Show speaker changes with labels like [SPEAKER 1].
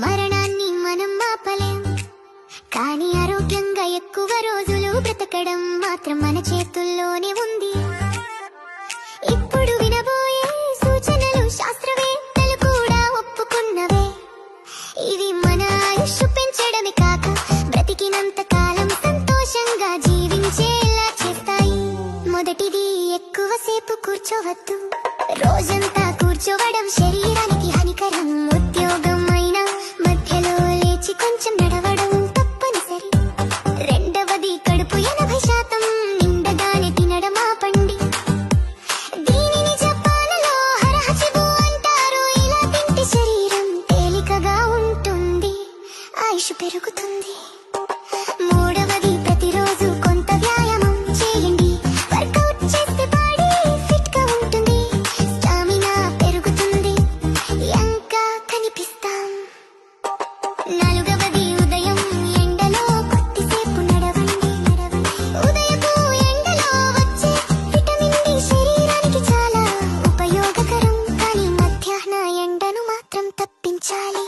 [SPEAKER 1] మరణాన్ని మనం ఆపలేం, కానీ ఆరోగ్యంగా ఎక్కువ రోజులు బ్రతకడం మాత్రం మన చేతుల్లోనే ఉంది. ఇప్పుడు వినబోయే సూచనలు శాస్త్రవేత్తలు కూడా ఒప్పుకున్నవే. ఇవి మన ఆయుష్ పెంచడమే కాక బ్రతికినంత కాలం సంతోషంగా జీవించేలా చేస్తాయి. మొదటిది, ఎక్కువసేపు కూర్చోవద్దు. రోజంతా కూర్చోవడం శరీరానికి హానికరం. ఉద్యోగం అయినా మధ్యలో లేచి కొంచెం నడవడం తప్పనిసరి. రెండవది, కడుపు 80% నిండగానే తినడం ఆపండి. దీనిని జపాన్లో హరహచిబు అంటారు. ఇలా తింటే శరీరం తేలికగా ఉంటుంది, ఆయుష్ పెరుగుతుంది. మూడవది, ప్రతిరోజు కొంత వ్యాయామం చేయండి. వర్కౌట్ చేస్తే బాడీ ఫిట్ గా ఉంటుంది, స్టామినా పెరుగుతుంది, యంగ్గా కనిపిస్తాం. నాలుగవది, ఉదయం ఎండలో కొద్దిసేపు నడవండి. ఉదయపు ఎండలో వచ్చే విటమిన్ డి శరీరానికి చాలా ఉపయోగకరం, కానీ మధ్యాహ్న ఎండను మాత్రం తప్పించాలి.